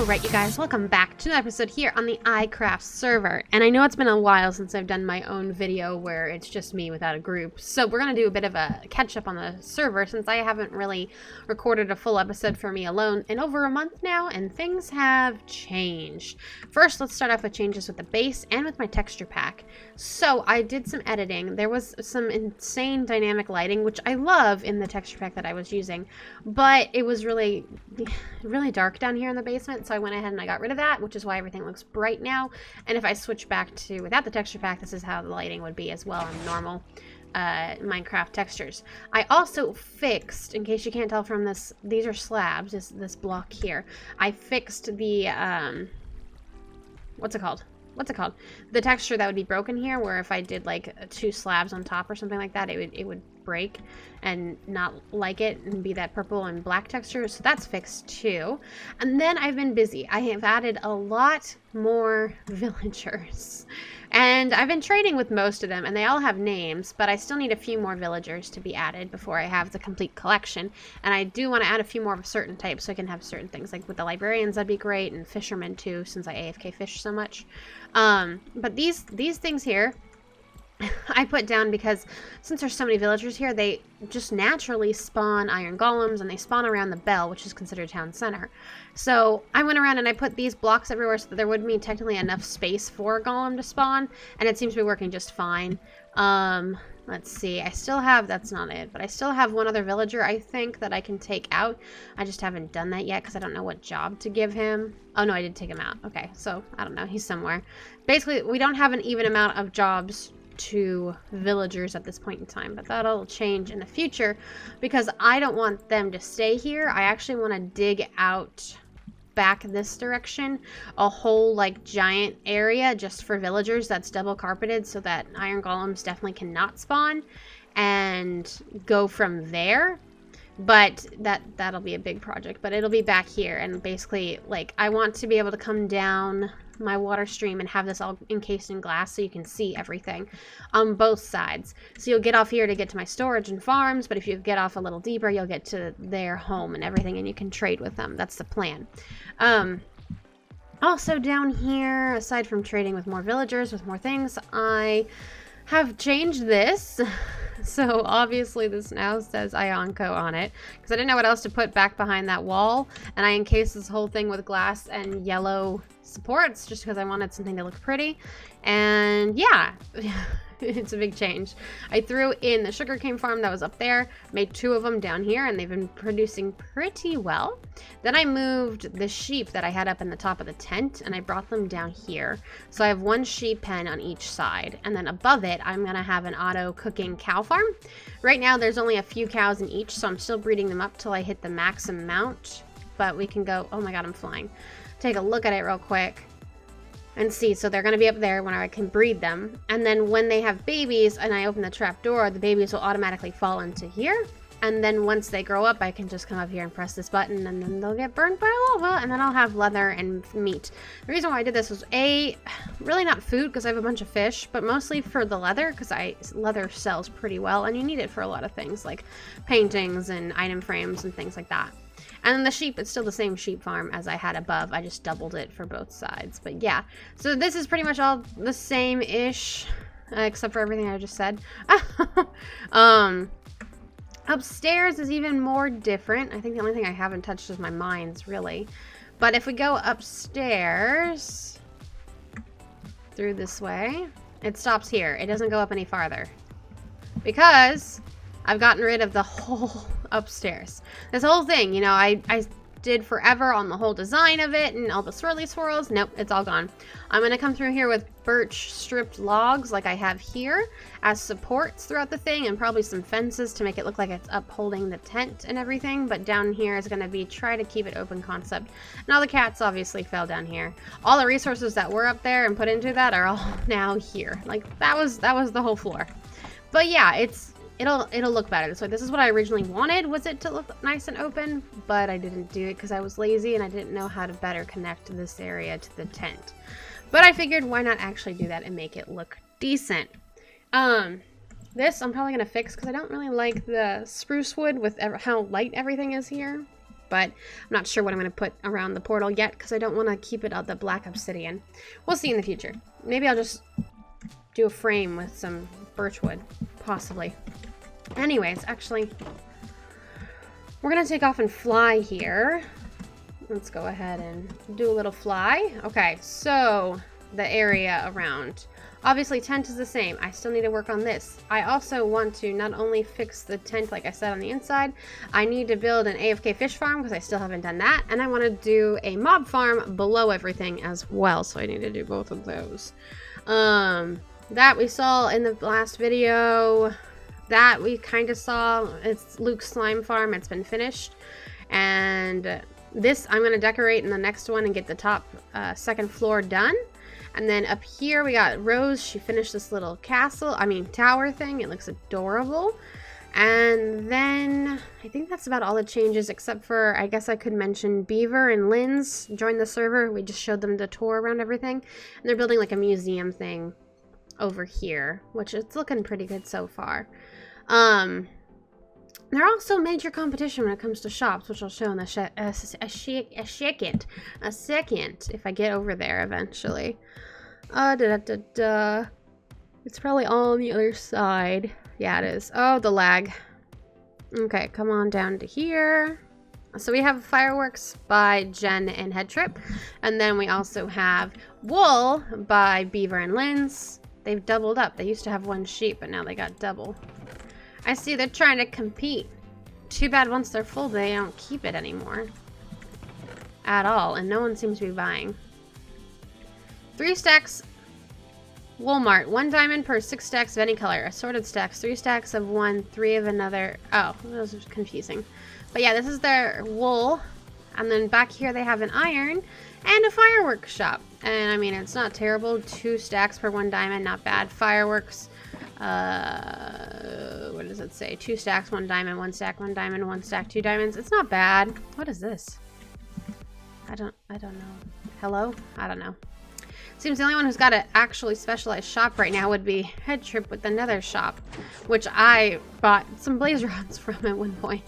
Alright, you guys, welcome back to another episode here on the iCraft server. And I know it's been a while since I've done my own video where it's just me without a group. So we're going to do a bit of a catch-up on the server since I haven't really recorded a full episode for me alone in over a month now, and things have changed. First, let's start off with changes with the base and with my texture pack. So I did some editing. There was some insane dynamic lighting, which I love in the texture pack that I was using, but it was really dark down here in the basement, so I went ahead and I got rid of that, which is why everything looks bright now. And if I switch back to without the texture pack, this is how the lighting would be as well on normal Minecraft textures. I also fixed, in case you can't tell from this, these are slabs, this block here. I fixed the what's it called? The texture that would be broken here, where if I did like two slabs on top or something like that, it would break and not like it and be that purple and black texture. So that's fixed too. And then I've been busy. I have added a lot more villagers, and I've been trading with most of them, and they all have names, but I still need a few more villagers to be added before I have the complete collection. And I do want to add a few more of a certain type so I can have certain things, like with the librarians, that'd be great, and fishermen too, since I AFK fish so much. But these things here I put down because since there's so many villagers here, they just naturally spawn iron golems, and they spawn around the bell, which is considered town center. So I went around and I put these blocks everywhere so that there would be technically enough space for a golem to spawn, and it seems to be working just fine. Let's see, I still have, that's not it, but I still have one other villager, I think, that I can take out. I just haven't done that yet because I don't know what job to give him. Oh no, I did take him out. Okay, so I don't know, he's somewhere. Basically, we don't have an even amount of jobs to villagers at this point in time, but that'll change in the future because I don't want them to stay here. I actually want to dig out back this direction a whole like giant area just for villagers that's double carpeted, so that iron golems definitely cannot spawn, and go from there. But that'll be a big project, but it'll be back here. And basically, like, I want to be able to come down my water stream and have this all encased in glass so you can see everything on both sides. So you'll get off here to get to my storage and farms, but if you get off a little deeper, you'll get to their home and everything, and you can trade with them. That's the plan. Also down here, aside from trading with more villagers, with more things, I have changed this. So obviously this now says Ionco on it, because I didn't know what else to put back behind that wall, and I encased this whole thing with glass and yellow supports just because I wanted something to look pretty. And yeah, it's a big change. I threw in the sugarcane farm that was up there, made 2 of them down here, and they've been producing pretty well. Then I moved the sheep that I had up in the top of the tent, and I brought them down here. So I have 1 sheep pen on each side, and then above it I'm gonna have an auto cooking cow farm. Right now there's only a few cows in each, so I'm still breeding them up till I hit the max amount, but we can go, oh my god, I'm flying. Take a look at it real quick and see. So they're going to be up there when I can breed them, and then when they have babies and I open the trap door, the babies will automatically fall into here. And then once they grow up, I can just come up here and press this button, and then they'll get burned by lava, and then I'll have leather and meat. The reason why I did this was really not food, because I have a bunch of fish, but mostly for the leather, because leather sells pretty well, and you need it for a lot of things like paintings and item frames and things like that. And then the sheep, it's still the same sheep farm as I had above. I just doubled it for both sides. But yeah, so this is pretty much all the same-ish, except for everything I just said. Upstairs is even more different. I think the only thing I haven't touched is my mines, really. But if we go upstairs through this way, it stops here. It doesn't go up any farther because I've gotten rid of the whole upstairs. This whole thing, you know, I did forever on the whole design of it and all the swirly swirls. Nope, it's all gone. I'm going to come through here with birch stripped logs like I have here as supports throughout the thing, and probably some fences to make it look like it's upholding the tent and everything. But down here is going to be try to keep it open concept. And all the cats obviously fell down here. All the resources that were up there and put into that are all now here. Like that was the whole floor. But yeah, it'll look better this way. This is what I originally wanted, was it to look nice and open, but I didn't do it because I was lazy and I didn't know how to better connect this area to the tent. But I figured, why not actually do that and make it look decent? This I'm probably gonna fix because I don't really like the spruce wood with how light everything is here. but I'm not sure what I'm going to put around the portal yet because I don't want to keep it out the black obsidian. We'll see in the future. Maybe I'll just do a frame with some birchwood, possibly. Anyways, actually, we're going to take off and fly here. Let's go ahead and do a little fly. Okay, so the area around. Obviously, tent is the same. I still need to work on this. I also want to not only fix the tent, like I said, on the inside, I need to build an AFK fish farm because I still haven't done that. And I want to do a mob farm below everything as well. So I need to do both of those. That we saw in the last video. That we kind of saw. It's Luke's slime farm. It's been finished. And this I'm going to decorate in the next one and get the top second floor done. And then up here we got Rose. She finished this little tower thing. It looks adorable. And then I think that's about all the changes except for, I guess I could mention Beaver and Lynn's joined the server. We just showed them the tour around everything. And they're building like a museum thing over here, which it's looking pretty good so far. They're also major competition when it comes to shops, which I'll show in a second, if I get over there eventually. It's probably all on the other side. Yeah, it is. Oh, the lag. Okay, come on down to here. So we have fireworks by Jen and Headtrip, and then we also have wool by Beaver and Lynn's. They've doubled up. They used to have one sheep, but now they got double. I see they're trying to compete. Too bad once they're full, they don't keep it anymore. At all, and no one seems to be buying. 3 stacks Walmart. 1 diamond per 6 stacks of any color. Assorted stacks. 3 stacks of one, 3 of another. Oh, those are confusing. But yeah, this is their wool. And then back here they have an iron and a fireworks shop. And I mean, it's not terrible. 2 stacks per 1 diamond, not bad. Fireworks. What does it say? 2 stacks, 1 diamond, 1 stack, 1 diamond, 1 stack, 2 diamonds. It's not bad. What is this? I don't know. Hello? I don't know. Seems the only one who's got an actually specialized shop right now would be Headtrip with the Nether shop, which I bought some blaze rods from at one point.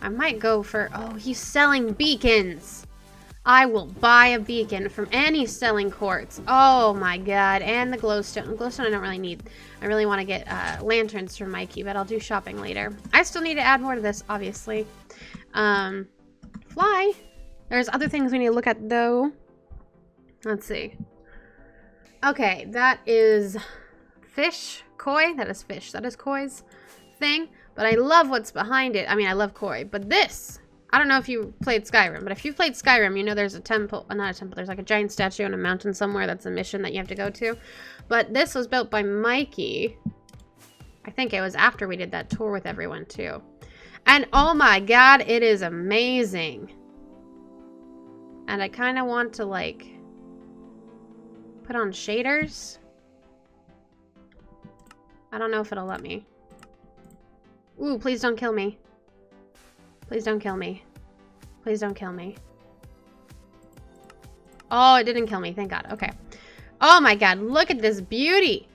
I might go for, oh, he's selling beacons. I will buy a beacon from any selling quartz. Oh my god. And the glowstone. Glowstone I don't really need. I really want to get lanterns for Mikey, but I'll do shopping later. I still need to add more to this, obviously. Fly. There's other things we need to look at, though. Let's see. Okay, that is fish. Koi? That is fish. That is Koi's thing. But I love what's behind it. I mean, I love Koi. But this... I don't know if you played Skyrim, but if you played Skyrim, you know there's a temple, not a temple, there's like a giant statue on a mountain somewhere that's a mission that you have to go to. But this was built by Mikey. I think it was after we did that tour with everyone too. And oh my god, it is amazing. And I kind of want to like put on shaders. I don't know if it'll let me. Ooh, please don't kill me. Please don't kill me. Please don't kill me. Oh, it didn't kill me. Thank God. Okay. Oh my god. Look at this beauty.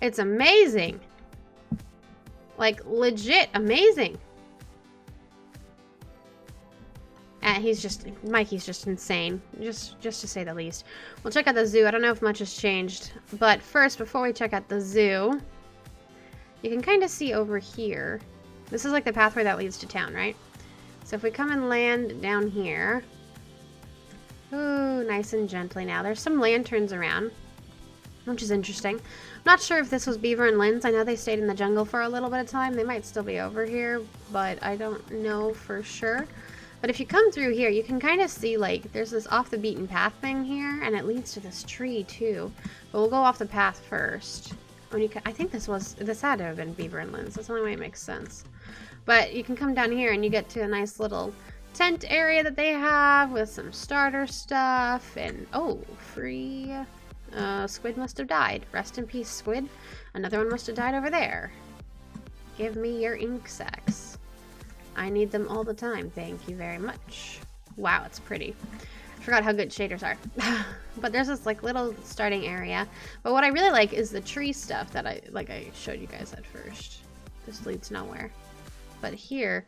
It's amazing. Like, legit amazing. And Mikey's just insane. Just to say the least. We'll check out the zoo. I don't know if much has changed. But first, before we check out the zoo, you can kind of see over here. This is like the pathway that leads to town, right? So if we come and land down here. Ooh, nice and gently now. There's some lanterns around, which is interesting. I'm not sure if this was Beaver and Lynn's. I know they stayed in the jungle for a little bit of time. They might still be over here, but I don't know for sure. But if you come through here, you can kind of see, like, there's this off the beaten path thing here, and it leads to this tree, too. But we'll go off the path first. I think this had to have been Beaver and Lynn's. That's the only way it makes sense. But you can come down here and you get to a nice little tent area that they have with some starter stuff. And, oh, free. Squid must have died. Rest in peace, Squid. Another one must have died over there. Give me your ink sacks. I need them all the time. Thank you very much. Wow, it's pretty. Forgot how good shaders are. But there's this like little starting area. But what I really like is the tree stuff that I showed you guys at first. This leads nowhere. But here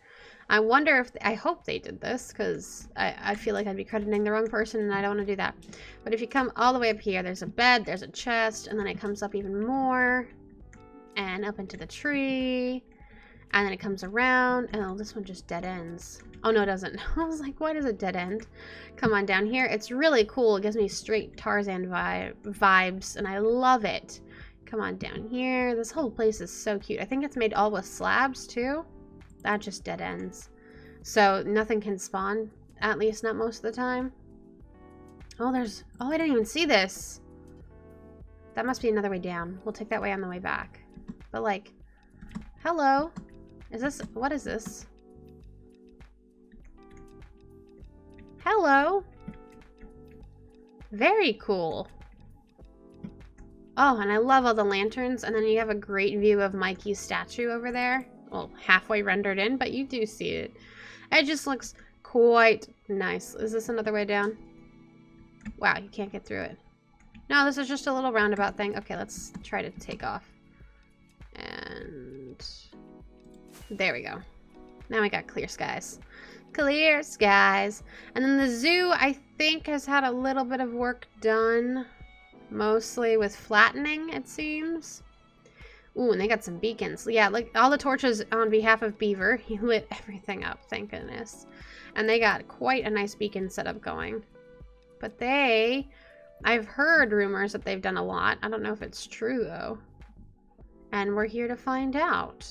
I wonder if, I hope they did this, because I feel like I'd be crediting the wrong person, and I don't want to do that. But if you come all the way up here, there's a bed, there's a chest, and then it comes up even more, and up into the tree, and then it comes around, and oh, this one just dead ends. Oh, no, it doesn't. I was like, why does it dead end? Come on down here. It's really cool. It gives me straight Tarzan vibes, and I love it. Come on down here. This whole place is so cute. I think it's made all with slabs, too. That just dead ends. So nothing can spawn, at least not most of the time. Oh, there's... Oh, I didn't even see this. That must be another way down. We'll take that way on the way back. But, like... Hello? Is this... What is this? Hello? Very cool. Oh, and I love all the lanterns. And then you have a great view of Mikey's statue over there. Well, halfway rendered in, but you do see it. It just looks quite nice. Is this another way down? Wow, you can't get through it. No, this is just a little roundabout thing. Okay, let's try to take off. And there we go. Now we got clear skies. Clear skies. And then the zoo, I think, has had a little bit of work done. Mostly with flattening, it seems. Ooh, and they got some beacons. Yeah, like all the torches on behalf of Beaver. He lit everything up, thank goodness. And they got quite a nice beacon setup going. But I've heard rumors that they've done a lot. I don't know if it's true, though. And we're here to find out.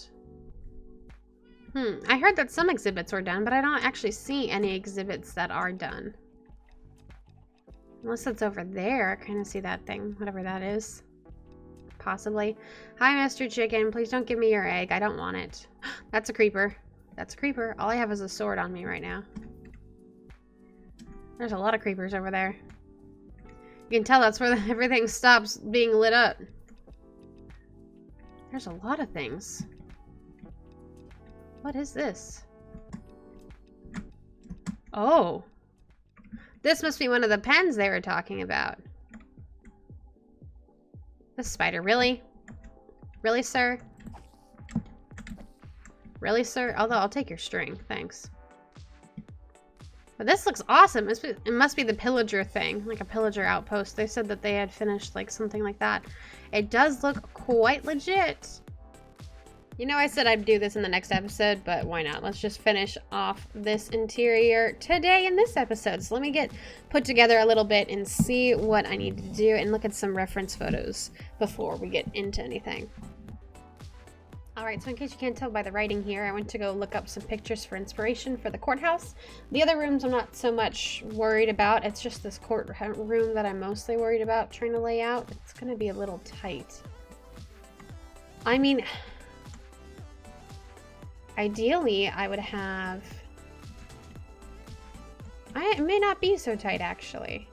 I heard that some exhibits were done, but I don't actually see any exhibits that are done. Unless it's over there. I kind of see that thing, whatever that is. Possibly. Hi, Mr. Chicken. Please don't give me your egg. I don't want it. That's a creeper. That's a creeper. All I have is a sword on me right now. There's a lot of creepers over there. You can tell that's where everything stops being lit up. There's a lot of things. What is this? Oh. This must be one of the pens they were talking about. This spider, really? Really, sir? Really, sir? Although, I'll take your string, thanks. But this looks awesome. It must be the pillager thing, like a pillager outpost. They said that they had finished like something like that. It does look quite legit. You know, I said I'd do this in the next episode, but why not? Let's just finish off this interior today in this episode. So let me get put together a little bit and see what I need to do and look at some reference photos before we get into anything. Alright, so in case you can't tell by the writing here, I went to go look up some pictures for inspiration for the courthouse. The other rooms I'm not so much worried about. It's just this courtroom that I'm mostly worried about trying to lay out. It's going to be a little tight. I mean... Ideally, I would have... It may not be so tight, actually.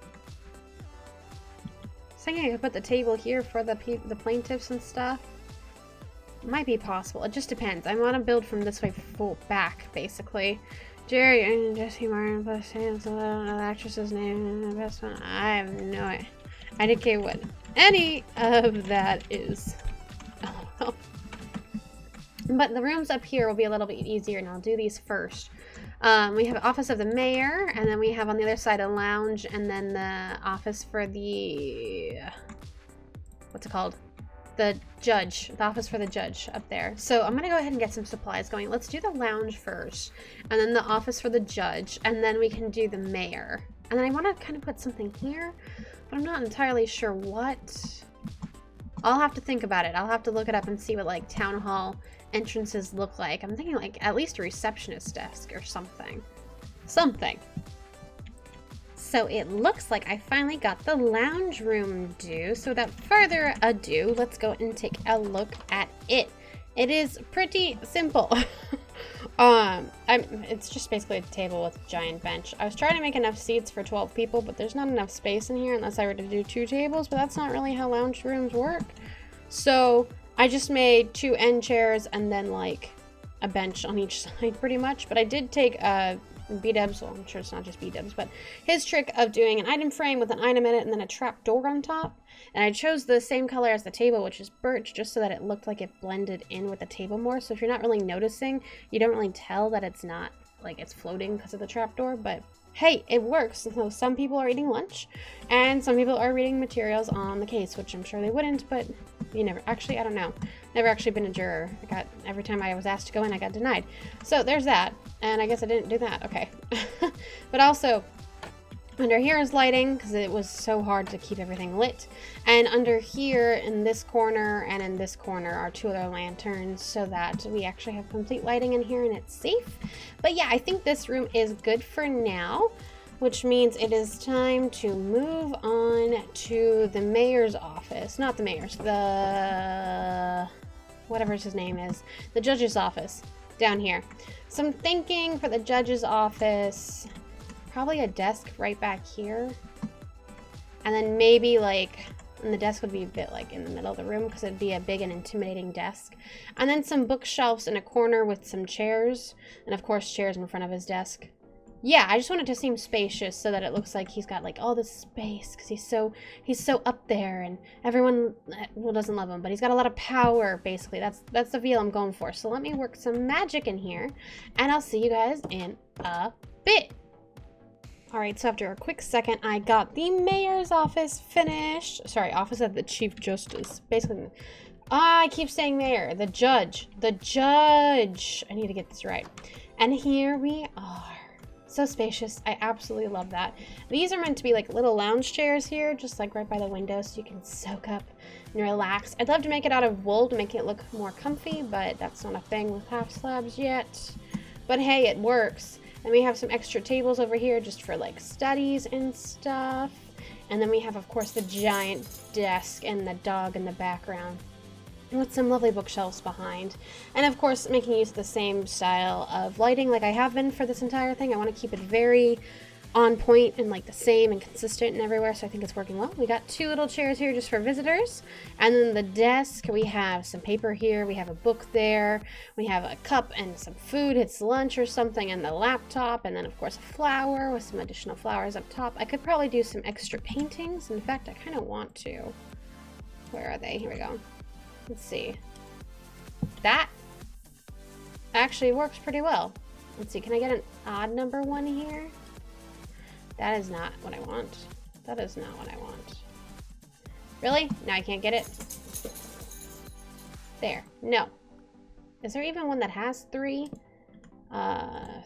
I was thinking I could put the table here for the plaintiffs and stuff. Might be possible. It just depends. I want to build from this way back, basically. Jerry and Jesse Martin, plus Hans, I don't know the actress's name, the best one. I have no idea what any of that is. Oh, well. But the rooms up here will be a little bit easier, and I'll do these first. We have Office of the Mayor, and then we have on the other side a lounge, and then the office for the... What's it called? The judge. The office for the judge up there. So I'm going to go ahead and get some supplies going. Let's do the lounge first, and then the office for the judge, and then we can do the mayor. And then I want to kind of put something here, but I'm not entirely sure what. I'll have to think about it. I'll have to look it up and see what, like, town hall entrances look like. I'm thinking, like, at least a receptionist desk or something. Something. So it looks like I finally got the lounge room due. So without further ado, let's go and take a look at it. It is pretty simple. It's just basically a table with a giant bench. I was trying to make enough seats for 12 people, but there's not enough space in here unless I were to do 2 tables, but that's not really how lounge rooms work. So I just made 2 end chairs and then like a bench on each side pretty much, but I did take B-dubs, well, I'm sure it's not just B-dubs, but his trick of doing an item frame with an item in it and then a trap door on top. And I chose the same color as the table, which is birch, just so that it looked like it blended in with the table more. So if you're not really noticing, you don't really tell that it's not, like, it's floating because of the trap door, but hey, it works. So some people are eating lunch, and some people are reading materials on the case, which I'm sure they wouldn't, but you never, actually, I don't know. Never actually been a juror. Every time I was asked to go in, I got denied. So there's that, and I guess I didn't do that, okay. But also, under here is lighting, because it was so hard to keep everything lit. And under here, in this corner, and in this corner, are 2 other lanterns, so that we actually have complete lighting in here, and it's safe. But yeah, I think this room is good for now, which means it is time to move on to the mayor's office. Not the mayor's, the... whatever his name is. The judge's office, down here. So I'm thinking for the judge's office... probably a desk right back here, and then maybe like, and the desk would be a bit like in the middle of the room because it'd be a big and intimidating desk, and then some bookshelves in a corner with some chairs, and of course chairs in front of his desk. Yeah, I just want it to seem spacious so that it looks like he's got like all this space because he's so up there, and everyone, well, doesn't love him, but he's got a lot of power. Basically, that's the feel I'm going for. So let me work some magic in here, and I'll see you guys in a bit. Alright, so after a quick second, I got the mayor's office finished. Sorry, office of the chief justice. Basically, I keep saying mayor. The judge. The judge. I need to get this right. And here we are. So spacious. I absolutely love that. These are meant to be like little lounge chairs here, just like right by the window, so you can soak up and relax. I'd love to make it out of wool to make it look more comfy, but that's not a thing with half slabs yet. But hey, it works. Then we have some extra tables over here just for like studies and stuff. And then we have, of course, the giant desk and the dog in the background with some lovely bookshelves behind. And of course, making use of the same style of lighting like I have been for this entire thing. I want to keep it very on point and like the same and consistent and everywhere, so I think it's working well. We got 2 little chairs here just for visitors, and then the desk, we have some paper here, we have a book there, we have a cup and some food, it's lunch or something, and the laptop, and then of course a flower with some additional flowers up top. I could probably do some extra paintings. In fact, I kind of want to. Where are they? Here we go. Let's see. That actually works pretty well. Let's see, can I get an odd number 1 here? That is not what I want. That is not what I want. Really? Now I can't get it? There. No. Is there even one that has 3?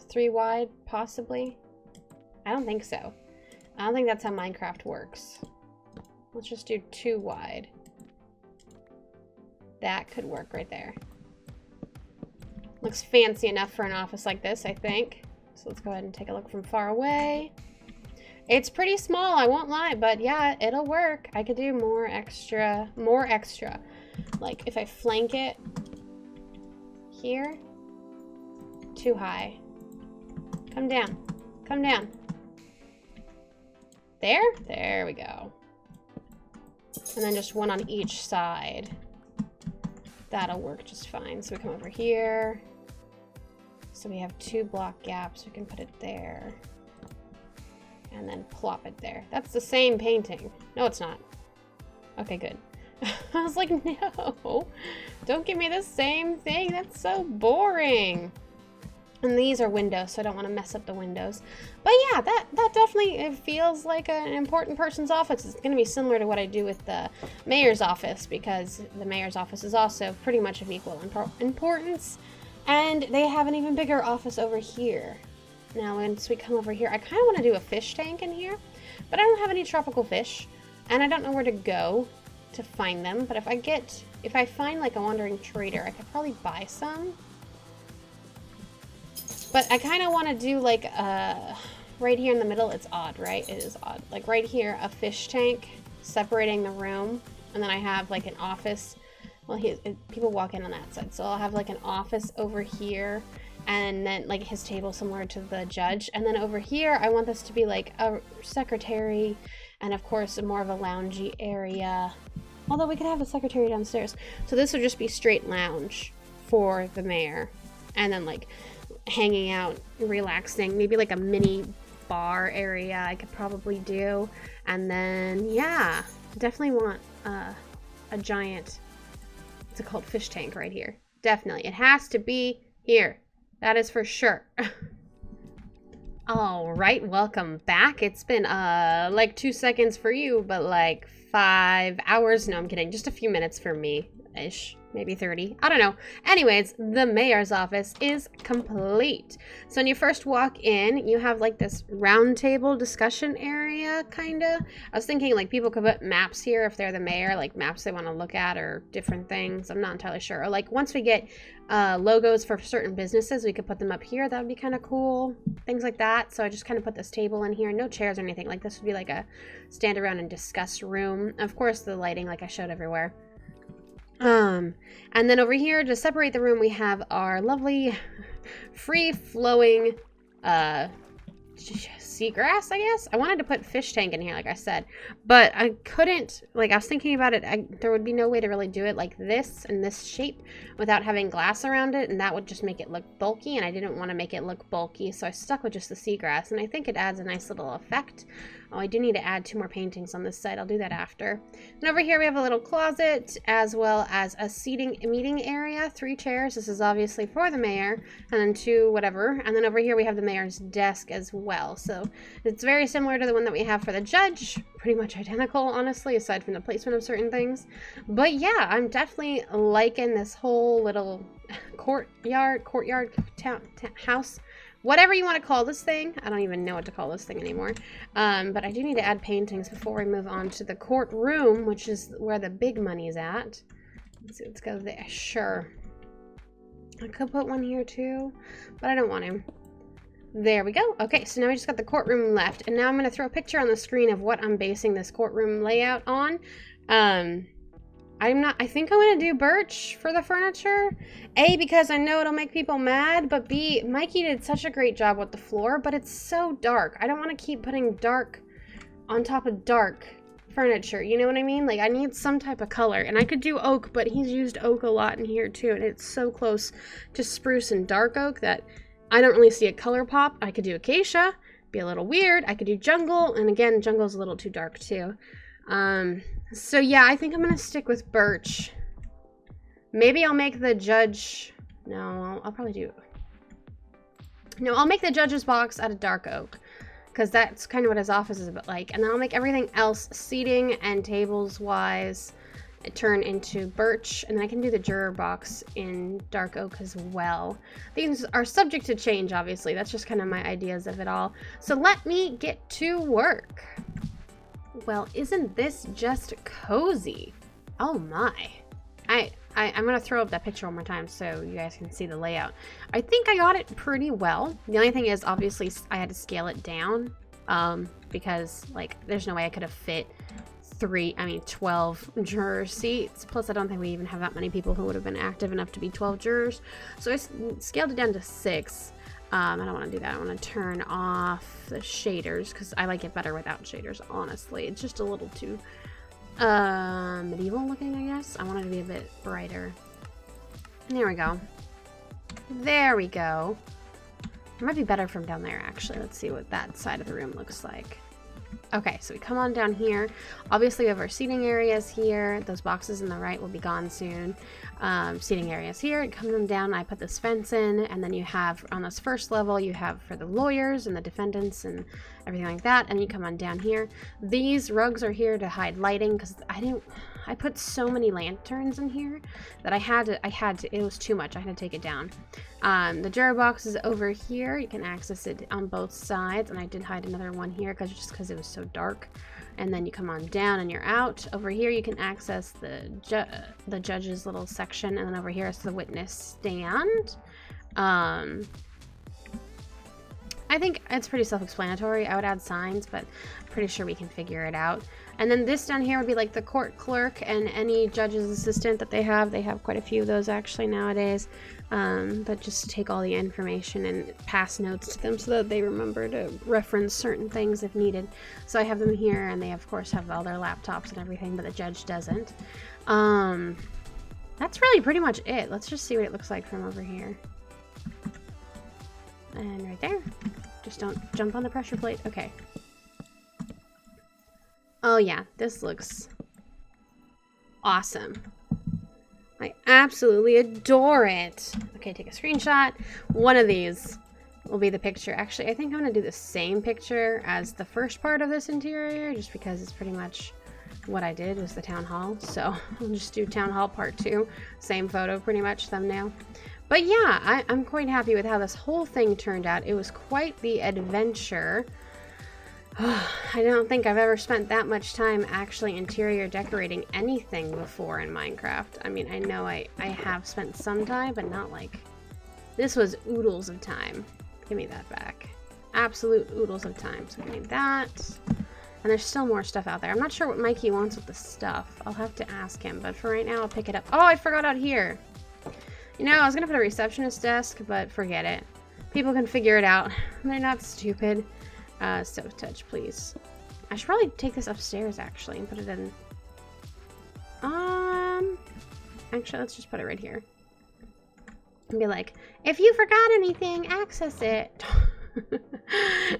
3 wide, possibly? I don't think so. I don't think that's how Minecraft works. Let's just do 2 wide. That could work right there. Looks fancy enough for an office like this, I think. So let's go ahead and take a look from far away. It's pretty small, I won't lie, but yeah, it'll work. I could do more extra. Like if I flank it here, too high. Come down, come down. There we go. And then just 1 on each side. That'll work just fine. So we come over here. So we have 2 block gaps, we can put it there. And then plop it there. That's the same painting. No, it's not. Okay, good. I was like, no, don't give me the same thing. That's so boring. And these are windows, so I don't want to mess up the windows. But yeah, that definitely, it feels like an important person's office. It's going to be similar to what I do with the mayor's office, because the mayor's office is also pretty much of equal importance. And they have an even bigger office over here. Now, once we come over here, I kind of want to do a fish tank in here, but I don't have any tropical fish, and I don't know where to go to find them. But if I find like a wandering trader, I could probably buy some. But I kind of want to do like right here in the middle. It's odd, right? It is odd. Like right here, a fish tank separating the room, and then I have like an office. Well, people walk in on that side, so I'll have like an office over here. And then like his table similar to the judge, and then over here I want this to be like a secretary, and of course more of a loungy area, although we could have a secretary downstairs. So this would just be straight lounge for the mayor, and then like hanging out, relaxing. Maybe like a mini bar area I could probably do. And then, yeah, definitely want a giant, what's it called, fish tank right here. Definitely. It has to be here. That is for sure. All right, welcome back. It's been like 2 seconds for you, but like 5 hours. No, I'm kidding. Just a few minutes for me-ish. Maybe 30. I don't know. Anyways, the mayor's office is complete. So when you first walk in, you have like this round table discussion area, kind of. I was thinking like people could put maps here if they're the mayor, like maps they want to look at or different things. I'm not entirely sure. Or like once we get logos for certain businesses, we could put them up here. That would be kind of cool. Things like that. So I just kind of put this table in here. No chairs or anything. Like this would be like a stand around and discuss room. Of course, the lighting like I showed everywhere. And then over here to separate the room, we have our lovely free-flowing seagrass, I guess. I wanted to put fish tank in here, like I said, but I couldn't, like I was thinking about it, there would be no way to really do it like this in this shape without having glass around it, and that would just make it look bulky, and I didn't want to make it look bulky, so I stuck with just the seagrass, and I think it adds a nice little effect. Oh, I do need to add 2 more paintings on this side. I'll do that after. And over here we have a little closet as well as a meeting area. 3 chairs. This is obviously for the mayor. And then 2 whatever. And then over here we have the mayor's desk as well. So it's very similar to the one that we have for the judge. Pretty much identical, honestly, aside from the placement of certain things. But yeah, I'm definitely liking this whole little courtyard, house. Whatever you want to call this thing. I don't even know what to call this thing anymore. But I do need to add paintings before we move on to the courtroom, which is where the big money's at. Let's see, let's go there. Sure. I could put one here too, but I don't want to. There we go. Okay, so now we just got the courtroom left. And now I'm going to throw a picture on the screen of what I'm basing this courtroom layout on. I think I'm going to do birch for the furniture. A, because I know it'll make people mad, but B, Mikey did such a great job with the floor, but it's so dark. I don't want to keep putting dark on top of dark furniture, you know what I mean? Like, I need some type of color, and I could do oak, but he's used oak a lot in here too, and it's so close to spruce and dark oak that I don't really see a color pop. I could do acacia, be a little weird. I could do jungle, and again, jungle's a little too dark too. So yeah, I think I'm gonna stick with birch. Maybe I'll make the judge, no, I'll probably do, no, I'll make the judge's box out of dark oak, because that's kind of what his office is about like, and then I'll make everything else, seating and tables wise, turn into birch, and then I can do the juror box in dark oak as well. These are subject to change, obviously. That's just kind of my ideas of it all. So let me get to work. Well, isn't this just cozy? Oh my. I'm going to throw up that picture one more time so you guys can see the layout. I think I got it pretty well. The only thing is, obviously, I had to scale it down because, like, there's no way I could have fit 12 juror seats. Plus, I don't think we even have that many people who would have been active enough to be 12 jurors. So I scaled it down to 6. I don't want to do that. I want to turn off the shaders because I like it better without shaders, honestly. It's just a little too medieval looking, I guess. I want it to be a bit brighter. There we go. There we go. It might be better from down there, actually. Let's see what that side of the room looks like. Okay, so we come on down here. Obviously, we have our seating areas here. Those boxes on the right will be gone soon. Seating areas here. Come on down, I put this fence in, and then you have, on this first level, you have for the lawyers and the defendants and everything like that, and you come on down here. These rugs are here to hide lighting, because I put so many lanterns in here that I had to, it was too much. I had to take it down. The juror box is over here. You can access it on both sides, and I did hide another one here just because it was so dark. And then you come on down and you're out. Over here you can access the judge's little section, and then over here is the witness stand. I think it's pretty self-explanatory. I would add signs, but I'm pretty sure we can figure it out. And then this down here would be like the court clerk and any judge's assistant that they have. They have quite a few of those actually nowadays. But just take all the information and pass notes to them so that they remember to reference certain things if needed. So I have them here, and they of course have all their laptops and everything, but the judge doesn't. That's really pretty much it. Let's just see what it looks like from over here. And right there. Just don't jump on the pressure plate. Okay. Oh yeah, this looks awesome. I absolutely adore it. Okay, take a screenshot. One of these will be the picture. Actually, I think I'm going to do the same picture as the first part of this interior, just because it's pretty much what I did was the town hall. So I'll just do town hall part 2. Same photo, pretty much, thumbnail. But yeah, I'm quite happy with how this whole thing turned out. It was quite the adventure. I don't think I've ever spent that much time actually interior decorating anything before in Minecraft. I mean, I know I have spent some time, but not like... This was oodles of time. Give me that back. Absolute oodles of time. So give me that. And there's still more stuff out there. I'm not sure what Mikey wants with the stuff. I'll have to ask him, but for right now, I'll pick it up. Oh, I forgot out here. You know, I was gonna put a receptionist desk, but forget it. People can figure it out. They're not stupid. Stove touch, please. I should probably take this upstairs, actually, and put it in... Actually, let's just put it right here. And be like, if you forgot anything, access it. And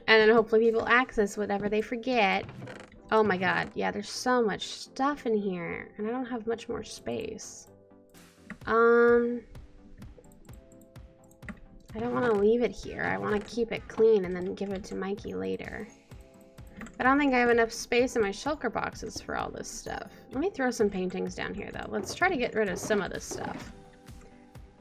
then hopefully people access whatever they forget. Oh my god, yeah, there's so much stuff in here. And I don't have much more space. I don't want to leave it here. I want to keep it clean and then give it to Mikey later. I don't think I have enough space in my shulker boxes for all this stuff. Let me throw some paintings down here, though. Let's try to get rid of some of this stuff.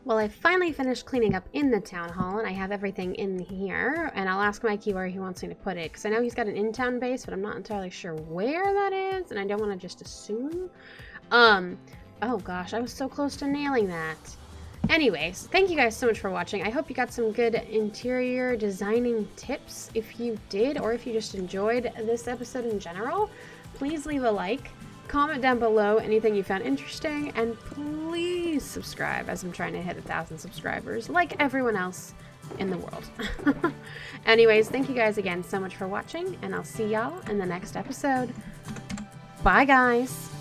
Well, I finally finished cleaning up in the town hall, and I have everything in here. And I'll ask Mikey where he wants me to put it, because I know he's got an in-town base, but I'm not entirely sure where that is, and I don't want to just assume. Oh gosh, I was so close to nailing that. Anyways, thank you guys so much for watching. I hope you got some good interior designing tips. If you did, or if you just enjoyed this episode in general, please leave a like, comment down below anything you found interesting, and please subscribe as I'm trying to hit 1,000 subscribers like everyone else in the world. Anyways, thank you guys again so much for watching, and I'll see y'all in the next episode. Bye, guys!